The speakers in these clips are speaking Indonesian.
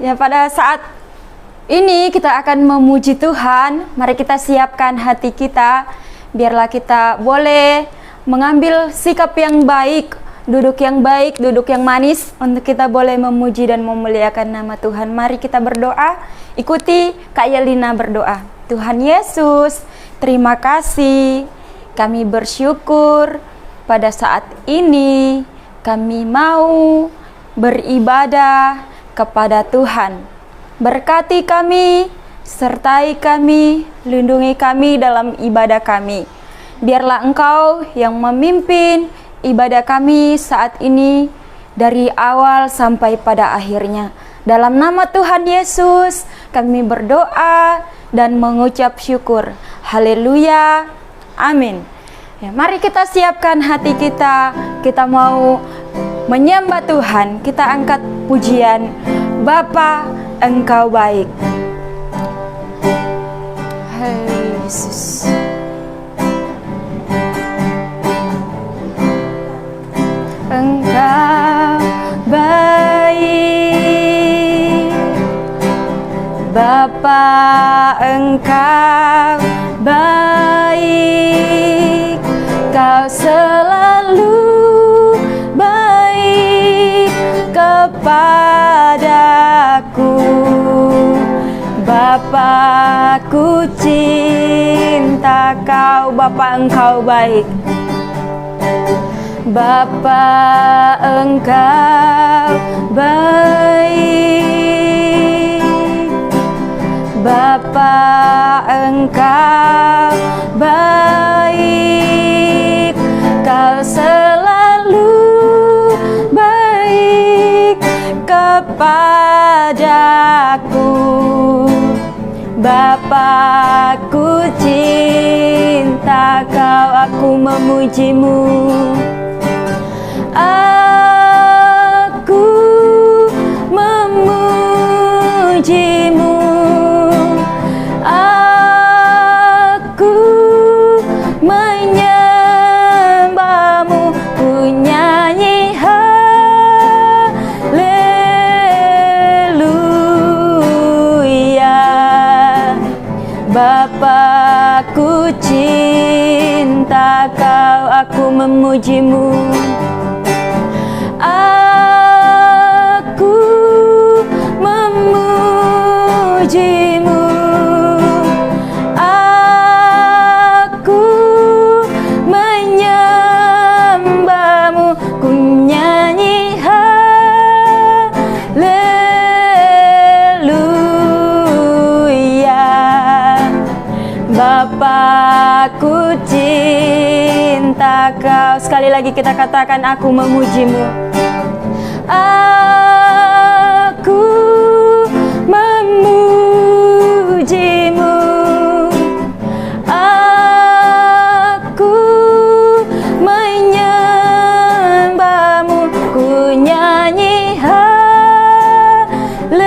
Ya, pada saat ini kita akan memuji Tuhan. Mari kita siapkan hati kita. Biarlah kita boleh mengambil sikap yang baik, duduk yang baik, duduk yang manis, untuk kita boleh memuji dan memuliakan nama Tuhan. Mari kita berdoa. Ikuti Kak Yelina berdoa. Tuhan Yesus, terima kasih. Kami bersyukur pada saat ini kami mau beribadah kepada Tuhan. Berkati kami, sertai kami, lindungi kami dalam ibadah kami. Biarlah Engkau yang memimpin ibadah kami saat ini dari awal sampai pada akhirnya. Dalam nama Tuhan Yesus kami berdoa dan mengucap syukur. Haleluya. Amin. Ya, mari kita siapkan hati kita. Kita mau menyembah Tuhan. Kita angkat pujian. Bapa, Engkau baik. Hai Yesus. Engkau baik. Bapa, Engkau baik. Kau selalu baik kepadaku. Bapa, ku cinta Kau. Bapa, Engkau baik. Bapa, Engkau baik. Bapa, Engkau baik. Kau selalu baik kepadaku. Bapa, ku cinta Kau, aku memujimu. Aku memujimu. Aku menyembahmu. Ku nyanyi haleluya. Bapa, ku cinta Kau, aku memujimu. Aku memujimu. Aku menyembahmu. Ku nyanyi haleluya. Bapa, ku cinta Kau. Sekali lagi kita katakan, aku memujimu. Aku memujimu. Aku menyembahmu. Ku nyanyi haleluya.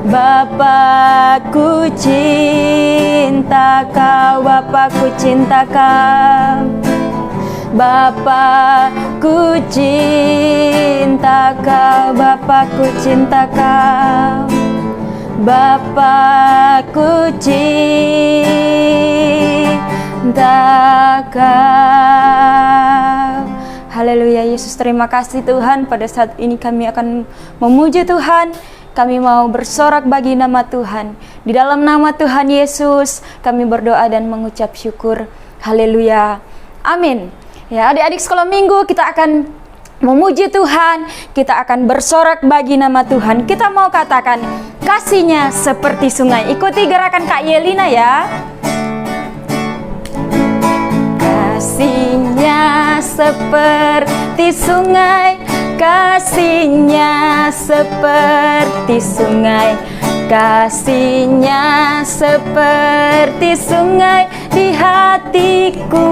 Bapa, ku cinta Kau. Bapa, ku cinta Kau. Bapa, ku cinta Kau. Bapa, ku cinta Kau. Bapa, ku cinta Kau. Haleluya. Yesus, terima kasih Tuhan. Pada saat ini kami akan memuji Tuhan. Kami mau bersorak bagi nama Tuhan. Di dalam nama Tuhan Yesus kami berdoa dan mengucap syukur. Haleluya. Amin. Ya, adik-adik sekolah minggu, kita akan memuji Tuhan. Kita akan bersorak bagi nama Tuhan. Kita mau katakan, kasih-Nya seperti sungai. Ikuti gerakan Kak Yelina ya. Kasih-Nya seperti sungai. Kasih-Nya seperti sungai. Kasih-Nya seperti sungai di hatiku.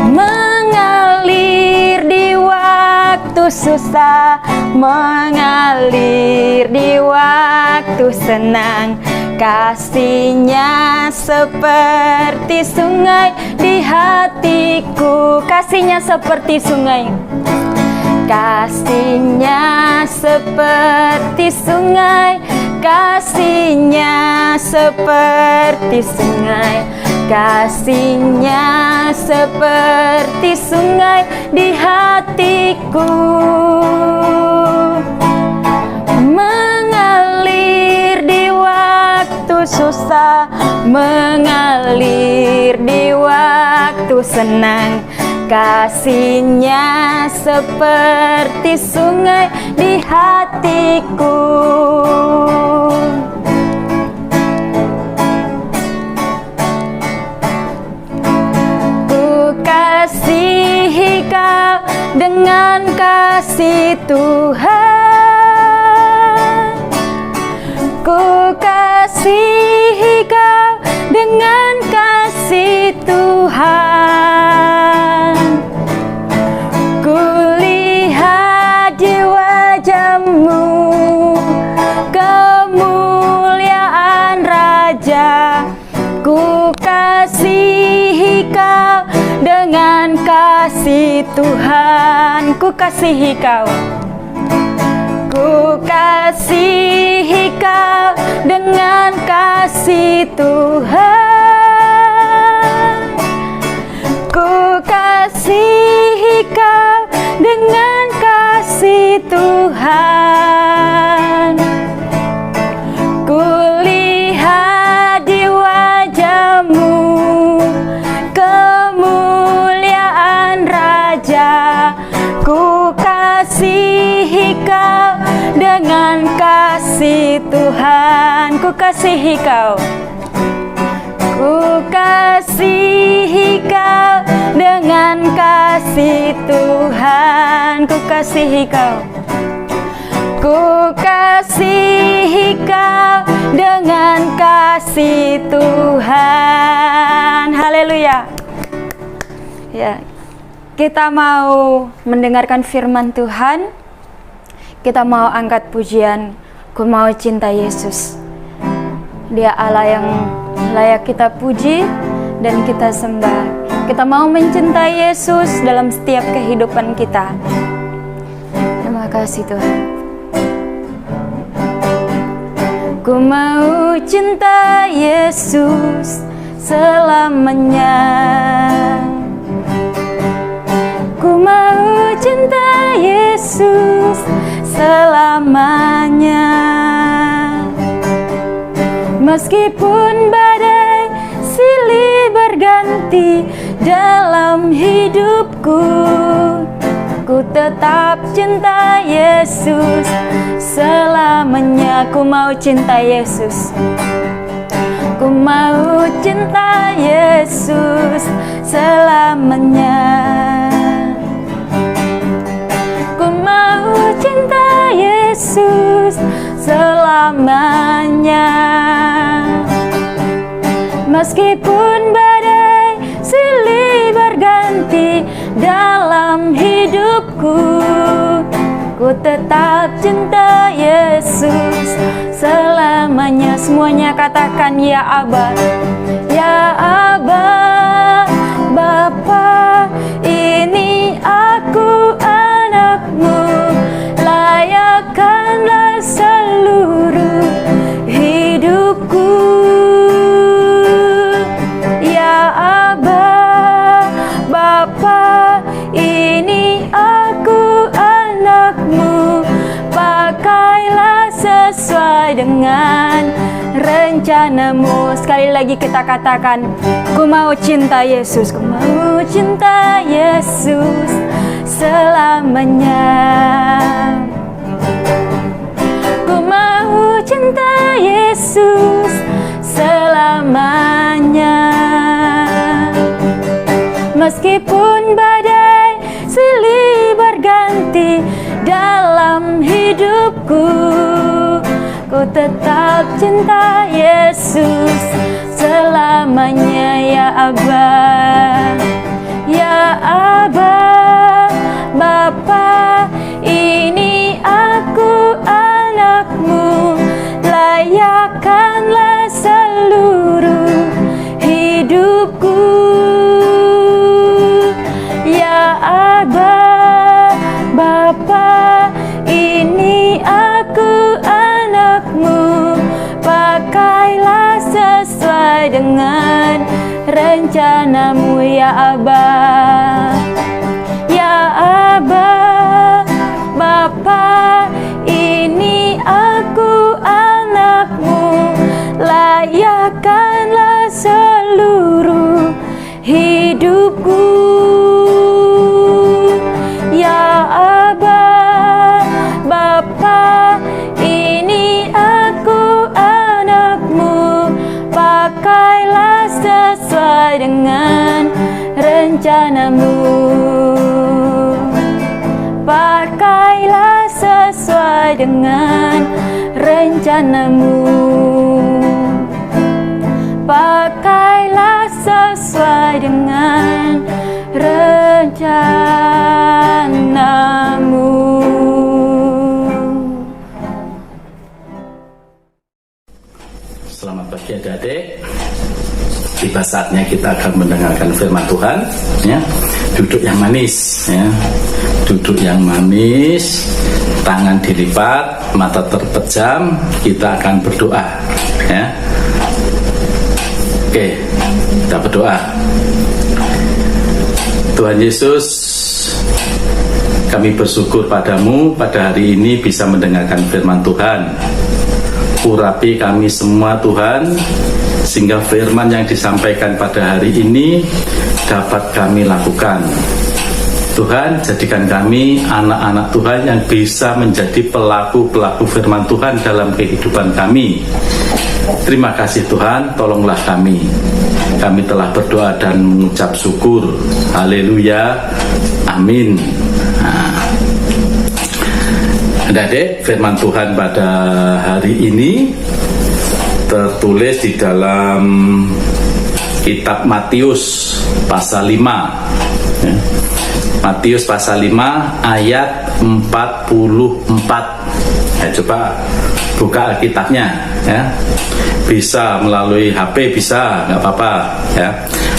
Mengalir di waktu susah, mengalir di waktu senang. Kasihnya seperti sungai di hatiku. Kasihnya seperti sungai. Kasihnya seperti sungai. Kasihnya seperti sungai. Kasihnya seperti sungai di hatiku. Mengalir di waktu susah, mengalir di waktu senang. Kasihnya seperti sungai di hatiku. Ku kasihi kau dengan kasih Tuhan. Ku kasihi kau dengan kasih Tuhan. Ku lihat di wajahmu kemuliaan Raja. Ku kasihi kau dengan kasih Tuhan. Ku kasihi kau. Ku kasihi kau dengan kasih Tuhan. Ku kasihi kau dengan kasih Tuhan. Ku lihat di wajahmu kemuliaan Raja. Ku kasihi kau dengan kasih Tuhan. Ku kasihi kau. Ku kasihi kau dengan kasih Tuhan. Ku kasihi kau. Ku kasihi kau dengan kasih Tuhan. Haleluya. Ya, kita mau mendengarkan firman Tuhan. Kita mau angkat pujian. Ku mau cinta Yesus. Dia Allah yang layak kita puji dan kita sembah. Kita mau mencintai Yesus dalam setiap kehidupan kita. Terima kasih Tuhan. Ku mau cinta Yesus selamanya. Ku mau cinta Yesus selamanya. Meskipun badai silih berganti dalam hidupku, ku tetap cinta Yesus selamanya. Ku mau cinta Yesus. Ku mau cinta Yesus selamanya. Ku mau cinta Yesus selamanya. Meskipun badai silih berganti dalam hidupku, ku tetap cinta Yesus selamanya. Semuanya katakan ya Aba. Ya Aba, Bapa, ini aku anakmu. Layakkanlah seluruh hidupku. Ya Aba, Bapa, ini aku anakmu. Pakailah sesuai dengan rencanamu. Sekali lagi kita katakan, ku mau cinta Yesus. Ku mau cinta Yesus selamanya. Ku mau cinta Yesus selamanya. Meskipun badai silih berganti dalam hidupku, ku tetap cinta Yesus selamanya. Ya Aba, ya Aba, Bapa, ini aku anakmu. Layakkanlah dengan rencanamu ya Abah. Ya Abah, Bapa, ini aku anakmu, layakkanlah seluruh hidupku. Ya Abah, Bapa, ini aku anakmu, pakailah sesuai dengan rencanamu. Pakailah sesuai dengan rencanamu. Pakailah sesuai dengan rencanamu. Selamat pagi adik-adik. Tiba saatnya kita akan mendengarkan firman Tuhan, ya. Duduk yang manis, ya. Duduk yang manis, tangan dilipat, mata terpejam, kita akan berdoa, ya. Oke, kita berdoa. Tuhan Yesus, kami bersyukur padamu pada hari ini bisa mendengarkan firman Tuhan. Urapi kami semua Tuhan, sehingga firman yang disampaikan pada hari ini dapat kami lakukan. Tuhan, jadikan kami anak-anak Tuhan yang bisa menjadi pelaku-pelaku firman Tuhan dalam kehidupan kami. Terima kasih Tuhan, tolonglah kami. Kami telah berdoa dan mengucap syukur. Haleluya, amin. Adik-adik, firman Tuhan pada hari ini tertulis di dalam kitab Matius pasal 5, ya. Matius pasal 5 ayat 44. Ya, coba buka Alkitabnya, ya. Bisa melalui HP, bisa, nggak apa-apa, ya.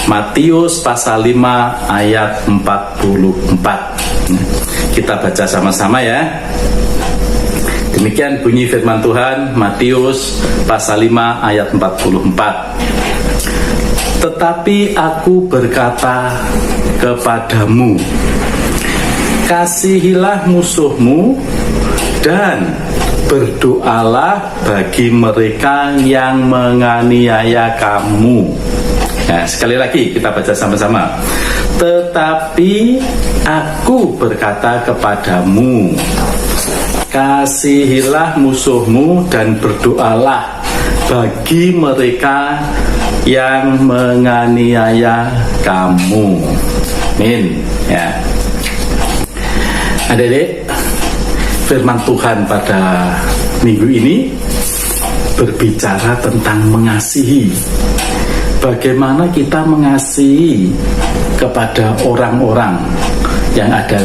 Matius pasal 5 ayat 44. Kita baca sama-sama ya. Demikian bunyi firman Tuhan, Matius pasal 5 ayat 44. Tetapi aku berkata kepadamu, kasihilah musuhmu dan berdoalah bagi mereka yang menganiaya kamu. Nah, sekali lagi kita baca sama-sama. Tetapi aku berkata kepadamu, kasihilah musuhmu dan berdoalah bagi mereka yang menganiaya kamu. Amin. Ya. Adik-adik, firman Tuhan pada minggu ini berbicara tentang mengasihi. Bagaimana kita mengasihi kepada orang-orang yang ada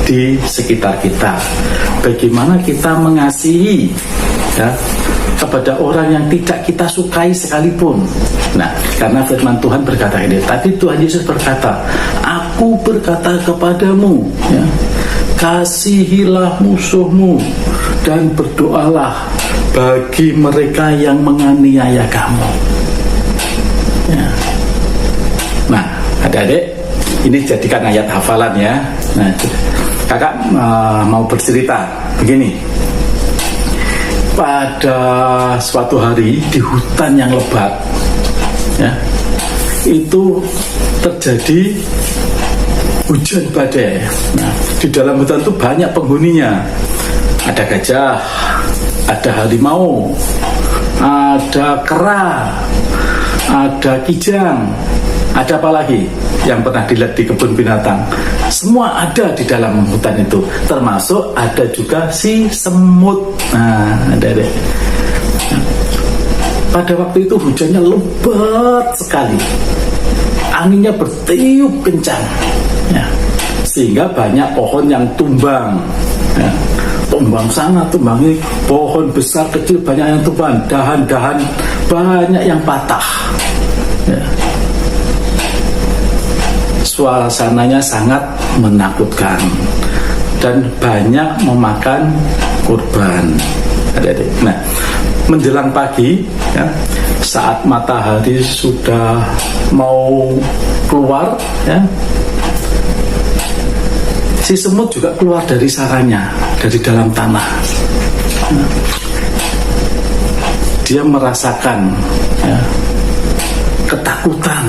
di sekitar kita. Bagaimana kita mengasihi, ya, kepada orang yang tidak kita sukai sekalipun. Nah, karena firman Tuhan berkata ini, tadi Tuhan Yesus berkata, aku berkata kepadamu, ya, kasihilah musuhmu dan berdoalah bagi mereka yang menganiaya kamu. Ya. Nah, adik-adik, ini jadikan ayat hafalan ya. Nah, kakak mau bercerita begini. Pada suatu hari di hutan yang lebat, ya, itu terjadi hujan badai. Nah, di dalam hutan itu banyak penghuninya. Ada gajah, ada harimau, ada kera, ada kijang, ada apa lagi yang pernah dilihat di kebun binatang. Semua ada di dalam hutan itu, termasuk ada juga si semut. Nah, ada deh. Pada waktu itu hujannya lebat sekali, anginnya bertiup kencang, ya, sehingga banyak pohon yang tumbang, ya. Tumbang sana, tumbang ini, pohon besar kecil banyak yang tumbang, dahan-dahan banyak yang patah, ya. Suasananya sangat menakutkan dan banyak memakan korban. Adik-adik. Nah, menjelang pagi, ya, saat matahari sudah mau keluar, ya, si semut juga keluar dari sarangnya, dari dalam tanah. Dia merasakan, ya, ketakutan,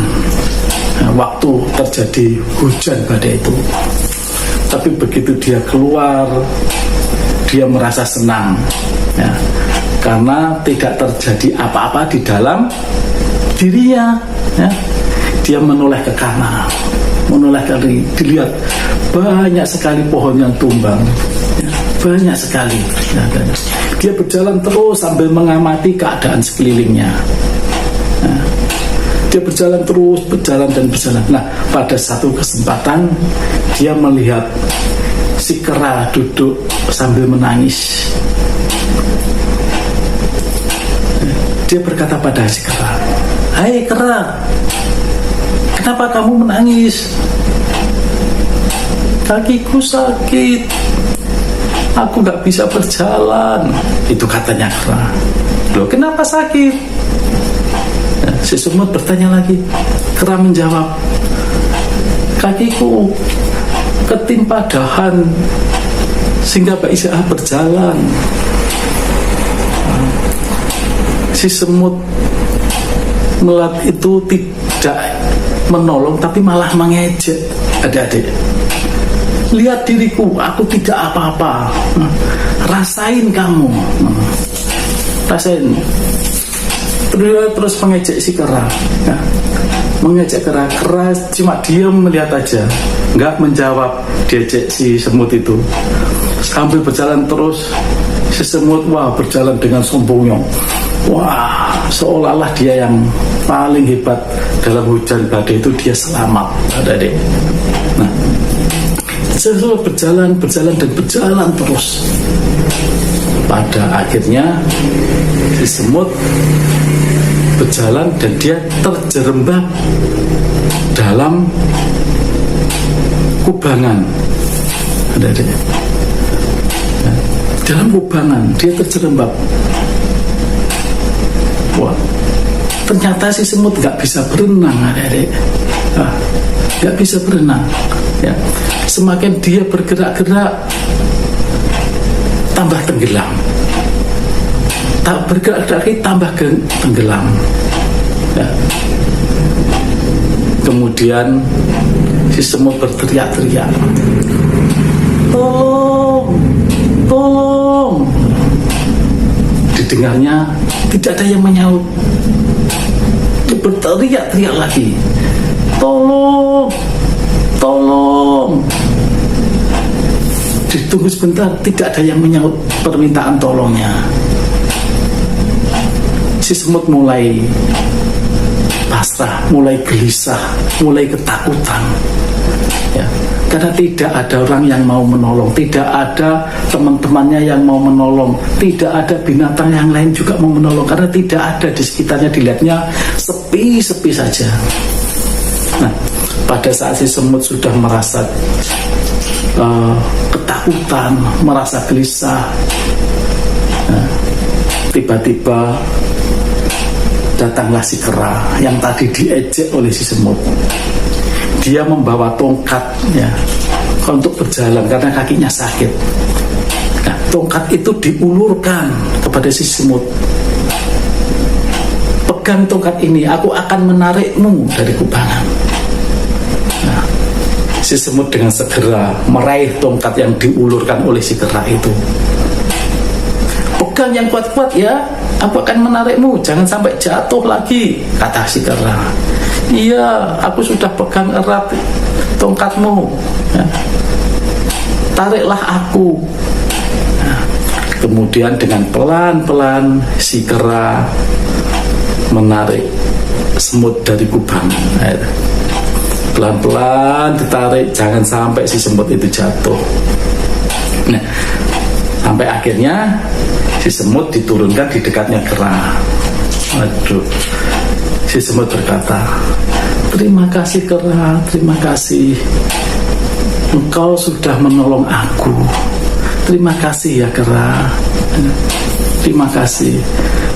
ya, waktu terjadi hujan badai itu. Tapi begitu dia keluar, dia merasa senang, ya, karena tidak terjadi apa-apa di dalam dirinya, ya. Dia menoleh ke kanan, menoleh ke kiri, dilihat banyak sekali pohon yang tumbang, ya, banyak sekali, ya. Dia berjalan terus sambil mengamati keadaan sekelilingnya, ya. Dia berjalan terus, berjalan dan berjalan. Nah, pada satu kesempatan dia melihat si kera duduk sambil menangis. Dia berkata pada si kera, "Hai kera, kenapa kamu menangis?" "Kakiku sakit, aku gak bisa berjalan." Itu katanya kera. "Loh, kenapa sakit?" Si semut bertanya lagi. Kera menjawab, "Kakiku ketimpa dahan sehingga gak bisa berjalan." Si semut melihat itu tidak menolong, tapi malah mengejek. "Adik-adik, lihat diriku, aku tidak apa-apa. Rasain kamu, rasain." Terus mengejek si kera, ya. Mengejek kera cuma diam melihat aja, nggak menjawab diejek si semut itu. Sambil berjalan terus, si semut berjalan dengan sombongnya. Seolah-olah dia yang paling hebat dalam hujan badai itu, dia selamat, adik-adik. Nah, setelah berjalan dan berjalan terus, pada akhirnya si semut berjalan dan dia terjerembab dalam kubangan, adik-adik. Dalam kubangan dia terjerembab. Ternyata si semut nggak bisa berenang, adik-adik. Nggak bisa berenang, ya. Semakin dia bergerak-gerak, tambah tenggelam. Tak bergerak lagi, tambah tenggelam, ya. Kemudian si semut berteriak-teriak, "Tolong, tolong!" Didengarnya tidak ada yang menyaut. Dia berteriak-teriak lagi, "Tolong, tolong!" Ditunggu sebentar, tidak ada yang menyaut permintaan tolongnya. Si semut mulai pasrah, mulai gelisah, mulai ketakutan, ya. Karena tidak ada orang yang mau menolong, tidak ada teman-temannya yang mau menolong, tidak ada binatang yang lain juga mau menolong, karena tidak ada di sekitarnya. Dilihatnya sepi-sepi saja. Nah, pada saat si semut sudah merasa ketakutan, merasa gelisah, nah, tiba-tiba datanglah si kera yang tadi diejek oleh si semut. Dia membawa tongkat, ya, untuk berjalan karena kakinya sakit. Nah, tongkat itu diulurkan kepada si semut. "Pegang tongkat ini, aku akan menarikmu dari kubangan." Nah, si semut dengan segera meraih tongkat yang diulurkan oleh si kera itu. "Pegang yang kuat-kuat ya, aku akan menarikmu, jangan sampai jatuh lagi," kata si kera. "Iya, aku sudah pegang erat tongkatmu, ya. Tariklah aku." Nah, kemudian dengan pelan-pelan si kera menarik semut dari kubangan. Pelan-pelan ditarik, jangan sampai si semut itu jatuh. Nah, sampai akhirnya si semut diturunkan di dekatnya kera. Aduh, si semut berkata, "Terima kasih kera, terima kasih. Engkau sudah menolong aku. Terima kasih ya kera." terima kasih.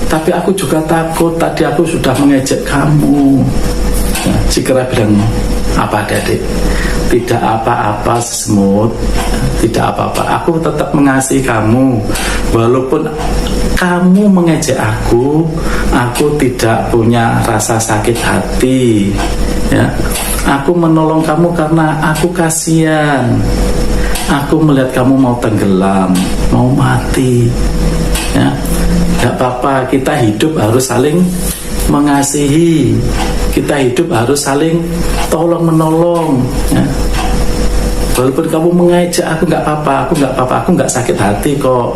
Tapi aku juga takut, tadi aku sudah mengejek kamu. Ya, si kera bilang, apa adik? Tidak apa-apa semut, tidak apa-apa. Aku tetap mengasihi kamu. Walaupun kamu mengejek aku tidak punya rasa sakit hati. Ya, aku menolong kamu karena aku kasihan. Aku melihat kamu mau tenggelam, mau mati. Ya, tidak apa-apa. Kita hidup harus saling mengasihi. Kita hidup harus saling tolong menolong. Ya. Walaupun kamu mengejek aku nggak apa-apa, aku nggak sakit hati kok.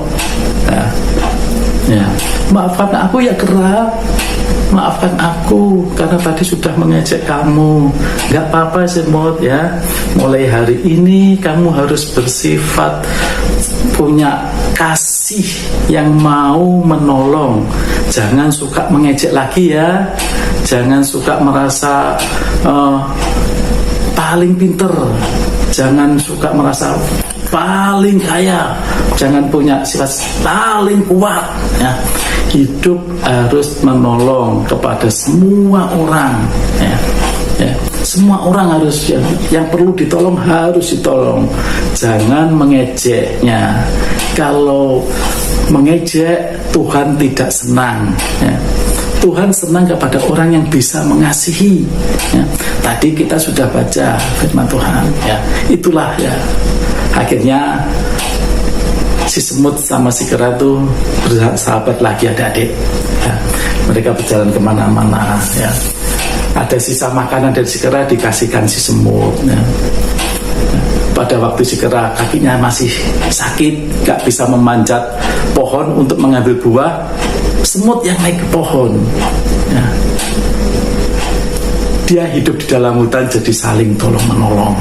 Ya. Ya. Maafkan aku ya kera, maafkan aku karena tadi sudah mengejek kamu. Nggak apa-apa semut ya. Mulai hari ini kamu harus bersifat punya kasih yang mau menolong. Jangan suka mengejek lagi ya. Jangan suka merasa paling pinter. Jangan suka merasa paling kaya. Jangan punya sifat paling kuat ya. Hidup harus menolong kepada semua orang ya. Ya. Semua orang harus yang perlu ditolong harus ditolong. Jangan mengejeknya. Kalau mengejek Tuhan tidak senang ya. Tuhan senang kepada orang yang bisa mengasihi ya. Tadi kita sudah baca firman Tuhan ya. Itulah ya. Akhirnya si semut sama si kera itu bersahabat lagi adik-adik ya. Mereka berjalan kemana-mana ya. Ada sisa makanan dari si kera dikasihkan si semut ya. Pada waktu si kera kakinya masih sakit, gak bisa memanjat pohon untuk mengambil buah, semut yang naik ke pohon ya. Dia hidup di dalam hutan jadi saling tolong menolong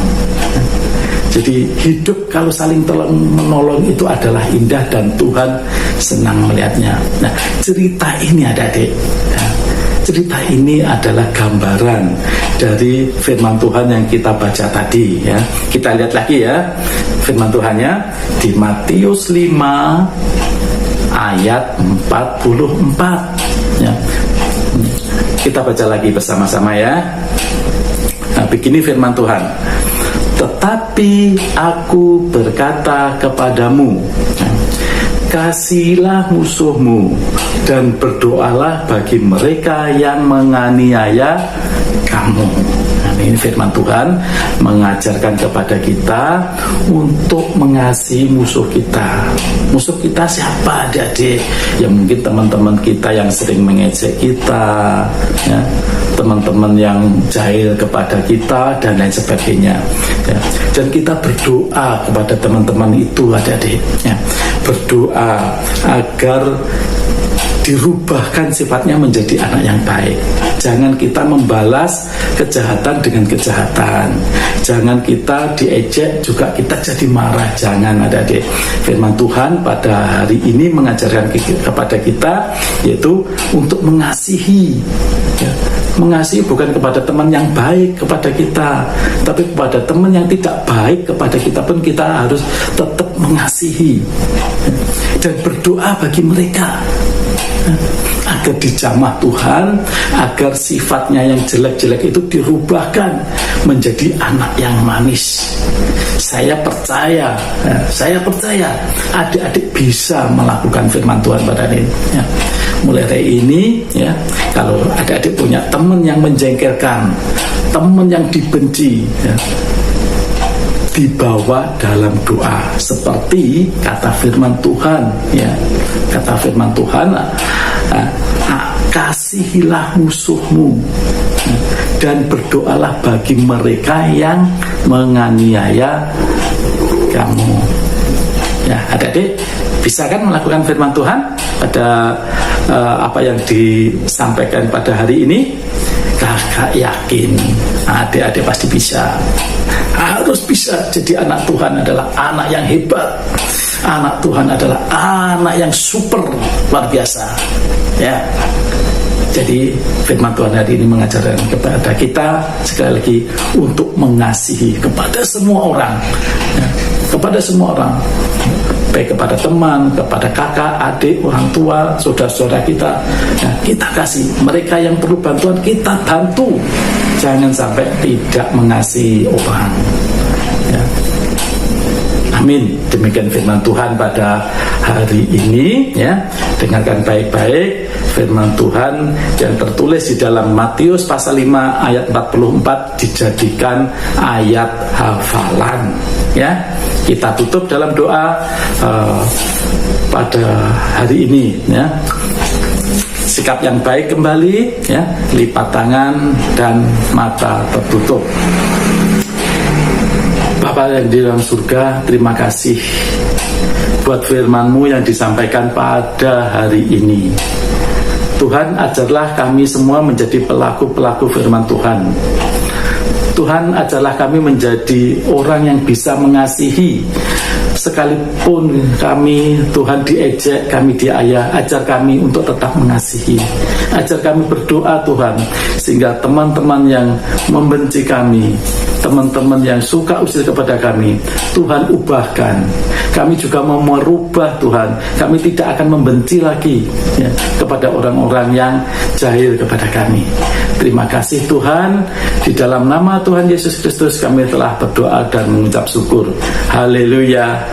ya. Jadi hidup kalau saling tolong menolong itu adalah indah dan Tuhan senang melihatnya. Nah, cerita ini adik-adik ya. Cerita ini adalah gambaran dari firman Tuhan yang kita baca tadi ya. Kita lihat lagi ya firman Tuhannya di Matius 5 ayat 44 ya. Kita baca lagi bersama-sama ya. Nah, begini firman Tuhan. Tetapi aku berkata kepadamu, kasihilah musuhmu dan berdoalah bagi mereka yang menganiaya kamu. Nah, ini firman Tuhan mengajarkan kepada kita untuk mengasihi musuh kita. Musuh kita siapa adik-adik? Ya mungkin teman-teman kita yang sering mengejek kita ya. Teman-teman yang jahil kepada kita dan lain sebagainya ya. Dan kita berdoa kepada teman-teman itu adik-adik ya. Berdoa agar dirubahkan sifatnya menjadi anak yang baik. Jangan kita membalas kejahatan dengan kejahatan. Jangan kita diejek juga kita jadi marah. Jangan adik-adik. Firman Tuhan pada hari ini mengajarkan kepada kita yaitu untuk mengasihi ya. Mengasihi bukan kepada teman yang baik kepada kita, tapi kepada teman yang tidak baik kepada kita pun kita harus tetap mengasihi dan berdoa bagi mereka agar dijamah Tuhan, agar sifatnya yang jelek-jelek itu dirubahkan menjadi anak yang manis. Saya percaya adik-adik bisa melakukan firman Tuhan pada ini ya. Mulai hari ini ya, kalau adik-adik punya teman yang menjengkelkan, teman yang dibenci ya, dibawa dalam doa seperti kata firman Tuhan ya. Kata firman Tuhan, kasihilah musuhmu dan berdoalah bagi mereka yang menganiaya kamu ya. Adik-adik bisa kan melakukan firman Tuhan pada apa yang disampaikan pada hari ini? Kakak yakin adik-adik pasti bisa. Harus bisa. Jadi anak Tuhan adalah anak yang hebat. Anak Tuhan adalah anak yang super luar biasa ya. Jadi firman Tuhan hari ini mengajarkan kepada kita sekali lagi untuk mengasihi kepada semua orang ya. Kepada semua orang, baik kepada teman, kepada kakak, adik, orang tua, saudara-saudara kita. Nah, kita kasih. Mereka yang perlu bantuan kita bantu. Jangan sampai tidak mengasihi orang. Ya. Amin. Demikian firman Tuhan pada hari ini, ya. Dengarkan baik-baik firman Tuhan yang tertulis di dalam Matius pasal 5 ayat 44 dijadikan ayat hafalan, ya. Kita tutup dalam doa pada hari ini, ya. Sikap yang baik kembali, ya. Lipat tangan dan mata tertutup. Bapa yang di dalam surga, terima kasih buat firman-Mu yang disampaikan pada hari ini. Tuhan, ajarlah kami semua menjadi pelaku-pelaku firman Tuhan. Tuhan, ajarlah kami menjadi orang yang bisa mengasihi. Sekalipun kami, Tuhan, diejek, kami diayah, ajar kami untuk tetap mengasihi. Ajar kami berdoa, Tuhan, sehingga teman-teman yang membenci kami, teman-teman yang suka usil kepada kami, Tuhan ubahkan. Kami juga mau merubah, Tuhan. Kami tidak akan membenci lagi, ya, kepada orang-orang yang jahil kepada kami. Terima kasih, Tuhan. Di dalam nama Tuhan Yesus Kristus kami telah berdoa dan mengucap syukur. Haleluya.